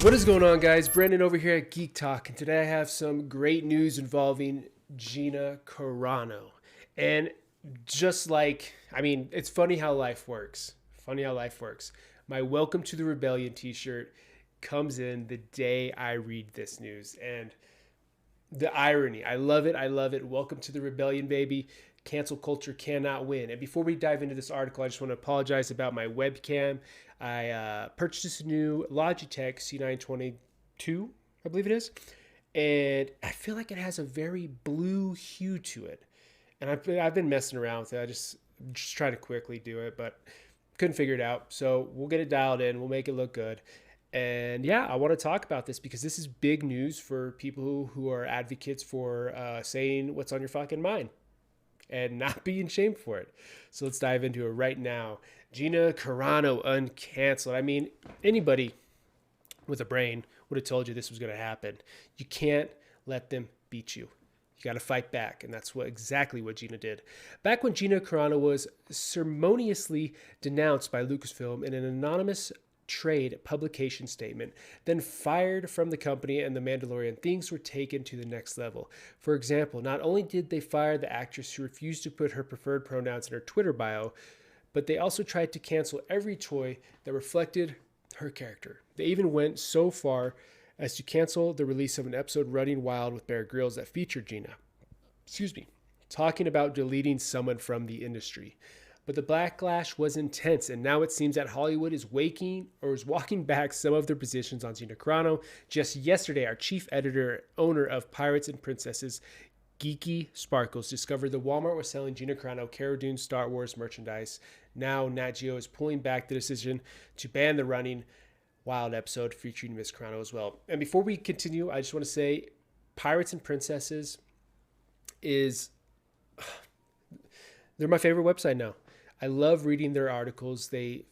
What is going on, guys? Brandon over here at Geek Talk, and today I have some great news involving Gina Carano. And it's funny how life works. Funny how life works. My Welcome to the Rebellion t-shirt comes in the day I read this news. And the irony, I love it. I love it. Welcome to the Rebellion, baby. Cancel culture cannot win. And before we dive into this article, I just want to apologize about my webcam. I purchased a new Logitech C922, I believe it is. And I feel like it has a very blue hue to it. And I've been messing around with it. I just trying to quickly do it, but couldn't figure it out. So we'll get it dialed in. We'll make it look good. And yeah, I want to talk about this because this is big news for people who are advocates for saying what's on your fucking mind and not being shamed for it. So let's dive into it right now. Gina Carano uncancelled. I mean, anybody with a brain would have told you this was going to happen. You can't let them beat you. You got to fight back, and that's exactly what Gina did. Back when Gina Carano was ceremoniously denounced by Lucasfilm in an anonymous trade publication statement, then fired from the company and The Mandalorian, things were taken to the next level. For example, not only did they fire the actress who refused to put her preferred pronouns in her Twitter bio, but they also tried to cancel every toy that reflected her character. They even went so far as to cancel the release of an episode Running Wild with Bear Grylls that featured Gina. Talking about deleting someone from the industry. But the backlash was intense, and now it seems that Hollywood is walking back some of their positions on Gina Carano. Just yesterday, our chief editor, owner of Pirates and Princesses, Geeky Sparkles, discovered that Walmart was selling Gina Carano Cara Dune Star Wars merchandise. Now Nat Geo is pulling back the decision to ban the Running Wild episode featuring Miss Carano as well. And before we continue, I just want to say Pirates and Princesses they're my favorite website now. I love reading their articles. They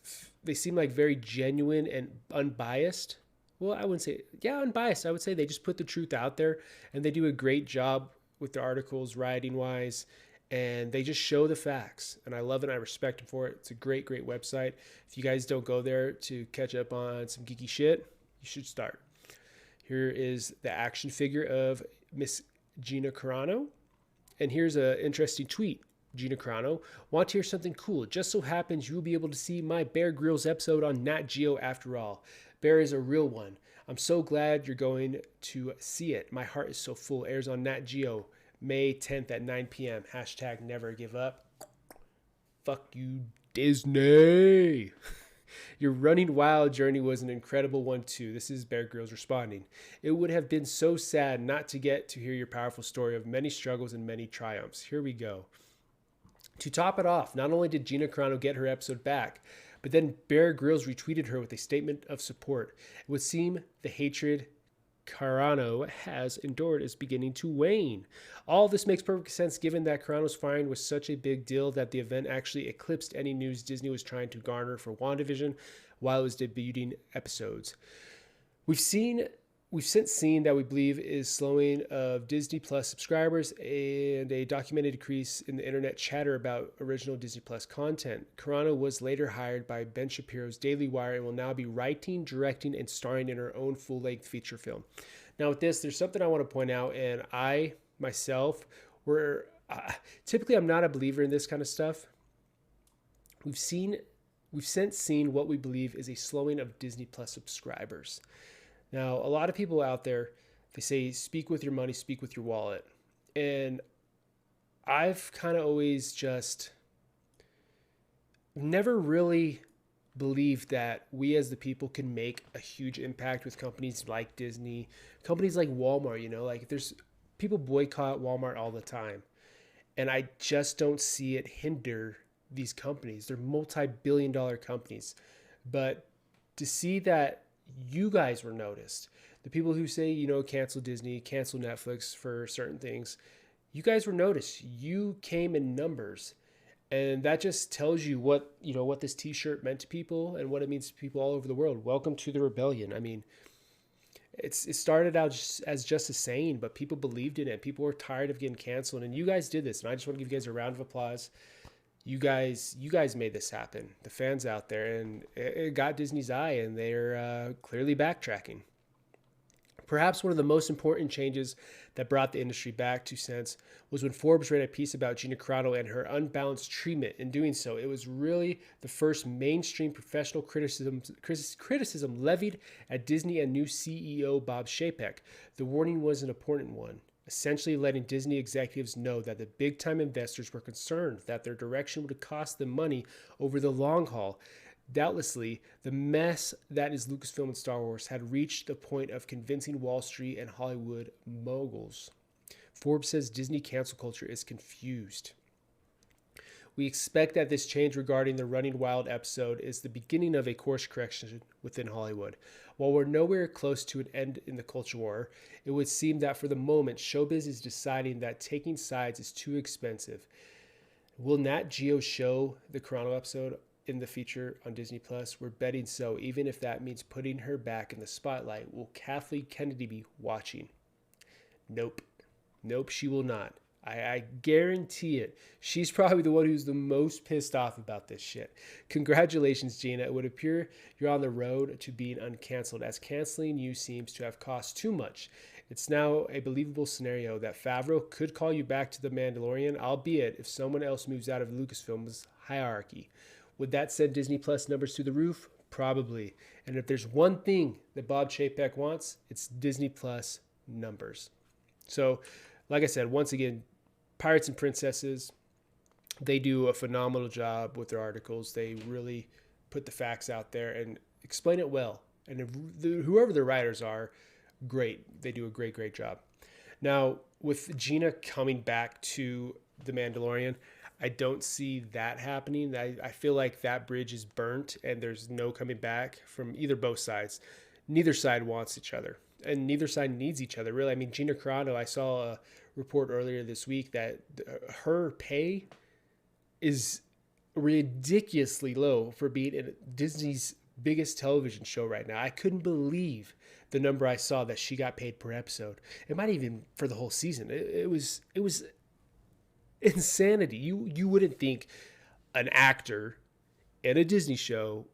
seem like very genuine and unbiased. Well, I wouldn't say, unbiased. I would say they just put the truth out there, and they do a great job with their articles, writing-wise, and they just show the facts. And I love it, and I respect them for it. It's a great, great website. If you guys don't go there to catch up on some geeky shit, you should start. Here is the action figure of Miss Gina Carano, and here's an interesting tweet. Gina Carano, want to hear something cool? It just so happens you will be able to see my Bear Grylls episode on Nat Geo after all. Bear is a real one. I'm so glad you're going to see it. My heart is so full. Airs on Nat Geo May 10th at 9 p.m. # never give up. Fuck you, Disney. Your Running Wild journey was an incredible one too. This is Bear Grylls responding. It would have been so sad not to get to hear your powerful story of many struggles and many triumphs. Here we go. To top it off, not only did Gina Carano get her episode back, but then Bear Grylls retweeted her with a statement of support. It would seem the hatred Carano has endured is beginning to wane. All this makes perfect sense given that Carano's firing was such a big deal that the event actually eclipsed any news Disney was trying to garner for WandaVision while it was debuting episodes. We've since seen that we believe is slowing of Disney Plus subscribers and a documented decrease in the internet chatter about original Disney Plus content. Carano was later hired by Ben Shapiro's Daily Wire and will now be writing, directing, and starring in her own full-length feature film. Now with this, there's something I want to point out, and I, myself, typically I'm not a believer in this kind of stuff. We've since seen what we believe is a slowing of Disney Plus subscribers. Now, a lot of people out there, they say, speak with your money, speak with your wallet. And I've kind of always just never really believed that we as the people can make a huge impact with companies like Disney, companies like Walmart, like there's people boycott Walmart all the time. And I just don't see it hinder these companies. They're multi-billion-dollar companies. But to see that you guys were noticed, the people who say, cancel Disney, cancel Netflix for certain things, you guys were noticed. You came in numbers. And that just tells you what this t-shirt meant to people and what it means to people all over the world. Welcome to the rebellion. I mean, it started out as just a saying, but people believed in it. People were tired of getting canceled, and you guys did this. And I just want to give you guys a round of applause. You guys made this happen. The fans out there, and it got Disney's eye, and they're clearly backtracking. Perhaps one of the most important changes that brought the industry back to sense was when Forbes ran a piece about Gina Carano and her unbalanced treatment. In doing so, it was really the first mainstream professional criticism levied at Disney and new CEO Bob Chapek. The warning was an important one, essentially letting Disney executives know that the big-time investors were concerned that their direction would cost them money over the long haul. Doubtlessly, the mess that is Lucasfilm and Star Wars had reached the point of convincing Wall Street and Hollywood moguls. Forbes says Disney cancel culture is confused. We expect that this change regarding the Running Wild episode is the beginning of a course correction within Hollywood. While we're nowhere close to an end in the culture war, it would seem that for the moment, showbiz is deciding that taking sides is too expensive. Will Nat Geo show the Carano episode in the feature on Disney Plus? We're betting so, even if that means putting her back in the spotlight. Will Kathleen Kennedy be watching? Nope, she will not. I guarantee it. She's probably the one who's the most pissed off about this shit. Congratulations, Gina. It would appear you're on the road to being uncancelled, as canceling you seems to have cost too much. It's now a believable scenario that Favreau could call you back to The Mandalorian, albeit if someone else moves out of Lucasfilm's hierarchy. Would that send Disney Plus numbers through the roof? Probably. And if there's one thing that Bob Chapek wants, it's Disney Plus numbers. So, like I said, once again, Pirates and Princesses, they do a phenomenal job with their articles. They really put the facts out there and explain it well. And whoever the writers are, great. They do a great job. Now, with Gina coming back to The Mandalorian, I don't see that happening. I feel like that bridge is burnt and there's no coming back from both sides. Neither side wants each other and neither side needs each other, really. I mean, Gina Carano, I saw a report earlier this week that her pay is ridiculously low for being in Disney's biggest television show right now. I couldn't believe the number I saw that she got paid per episode. It might even for the whole season. It was insanity. You wouldn't think an actor in a Disney show.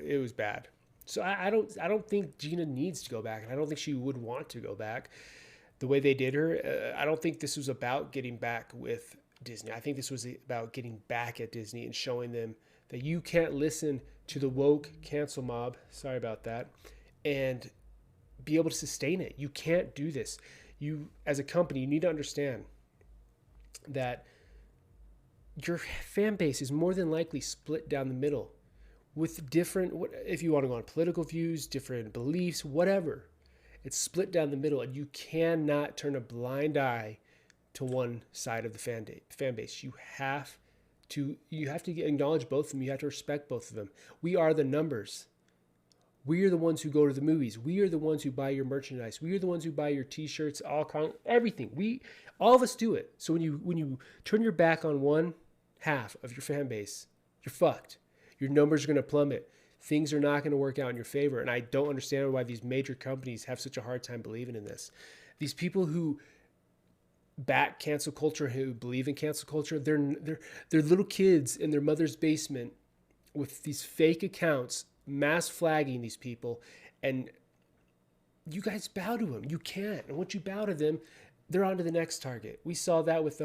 It was bad. So I don't think Gina needs to go back, and I don't think she would want to go back the way they did her. I don't think this was about getting back with Disney. I think this was about getting back at Disney and showing them that you can't listen to the woke cancel mob. Sorry about that. And be able to sustain it. You can't do this. You, as a company, you need to understand that your fan base is more than likely split down the middle with different, if you want to go on political views, different beliefs, whatever. It's split down the middle, and you cannot turn a blind eye to one side of the fan base. You have to acknowledge both of them. You have to respect both of them. We are the numbers. We are the ones who go to the movies. We are the ones who buy your merchandise. We are the ones who buy your T-shirts, everything. All of us do it. So when you turn your back on one half of your fan base, you're fucked. Your numbers are going to plummet. Things are not going to work out in your favor. And I don't understand why these major companies have such a hard time believing in this. These people who back cancel culture, who believe in cancel culture, they're little kids in their mother's basement with these fake accounts, mass flagging these people. And you guys bow to them. You can't. And once you bow to them, they're on to the next target. We saw that with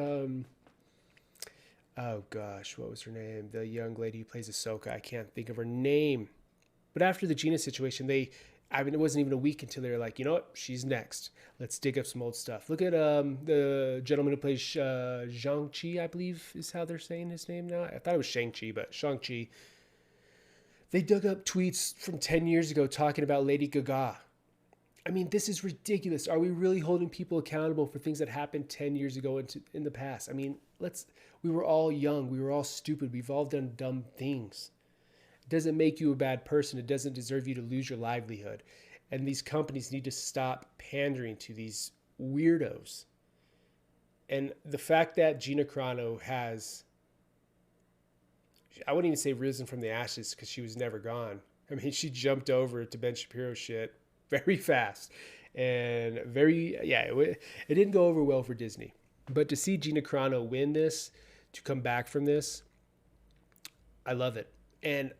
oh gosh, what was her name? The young lady who plays Ahsoka. I can't think of her name. But after the Gina situation, it wasn't even a week until they were like, you know what? She's next. Let's dig up some old stuff. Look at the gentleman who plays Shang-Chi, I believe is how they're saying his name now. I thought it was Shang-Chi, but Shang-Chi. They dug up tweets from 10 years ago talking about Lady Gaga. I mean, this is ridiculous. Are we really holding people accountable for things that happened 10 years ago in the past? I mean, we were all young. We were all stupid. We've all done dumb things. It doesn't make you a bad person. It doesn't deserve you to lose your livelihood. And these companies need to stop pandering to these weirdos. And the fact that Gina Carano has, I wouldn't even say risen from the ashes because she was never gone. I mean, she jumped over to Ben Shapiro shit very fast. And it didn't go over well for Disney. But to see Gina Carano win this, to come back from this, I love it. And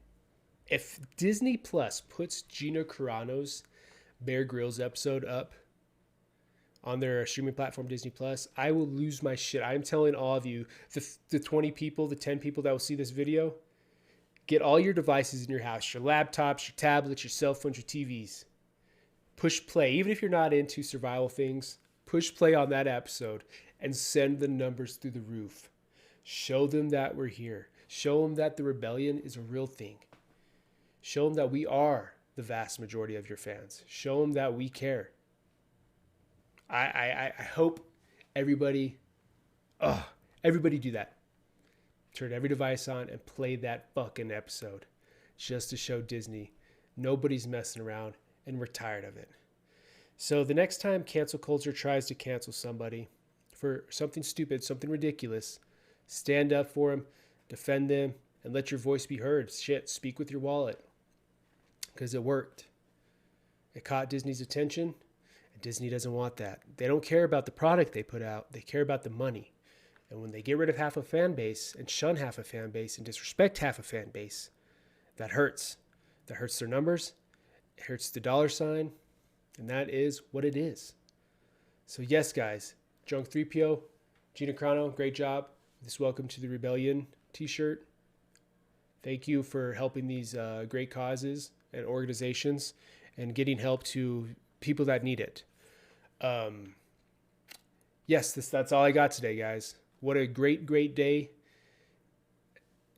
if Disney Plus puts Gina Carano's Bear Grylls episode up on their streaming platform, Disney Plus, I will lose my shit. I'm telling all of you, the 20 people, the 10 people that will see this video, get all your devices in your house, your laptops, your tablets, your cell phones, your TVs. Push play. Even if you're not into survival things, push play on that episode and send the numbers through the roof. Show them that we're here. Show them that the rebellion is a real thing. Show them that we are the vast majority of your fans. Show them that we care. I hope everybody do that. Turn every device on and play that fucking episode just to show Disney nobody's messing around and we're tired of it. So the next time cancel culture tries to cancel somebody for something stupid, something ridiculous, stand up for them, defend them, and let your voice be heard. Shit, speak with your wallet. Because it worked. It caught Disney's attention, and Disney doesn't want that. They don't care about the product they put out. They care about the money. And when they get rid of half a fan base and shun half a fan base and disrespect half a fan base, that hurts. That hurts their numbers. It hurts the dollar sign. And that is what it is. So yes, guys, Drunk 3PO, Gina Carano, great job. This Welcome to the Rebellion t-shirt. Thank you for helping these great causes and organizations and getting help to people that need it. Yes, that's all I got today, guys. What a great, great day.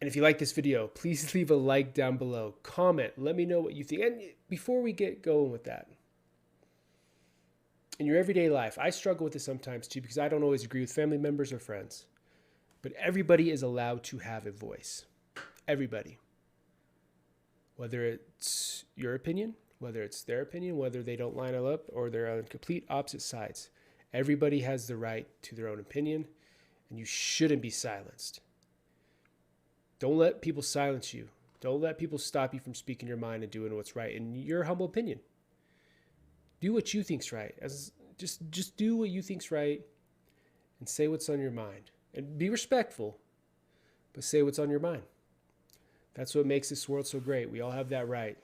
And if you like this video, please leave a like down below. Comment. Let me know what you think. And before we get going with that, in your everyday life, I struggle with this sometimes too because I don't always agree with family members or friends. But everybody is allowed to have a voice. Everybody. Whether it's your opinion, whether it's their opinion, whether they don't line up or they're on complete opposite sides. Everybody has the right to their own opinion, and you shouldn't be silenced. Don't let people silence you. Don't let people stop you from speaking your mind and doing what's right in your humble opinion. Do what you think's right. Just do what you think's right and say what's on your mind. And be respectful, but say what's on your mind. That's what makes this world so great. We all have that right.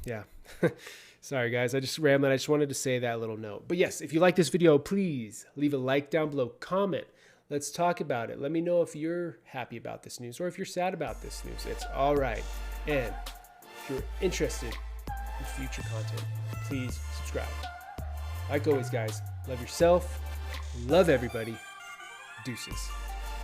Yeah. Sorry, guys. I just rambled. I just wanted to say that little note. But yes, if you like this video, please leave a like down below. Comment. Let's talk about it. Let me know if you're happy about this news or if you're sad about this news. It's all right. And if you're interested in future content, please subscribe. Like always, guys, love yourself. Love everybody. Deuces.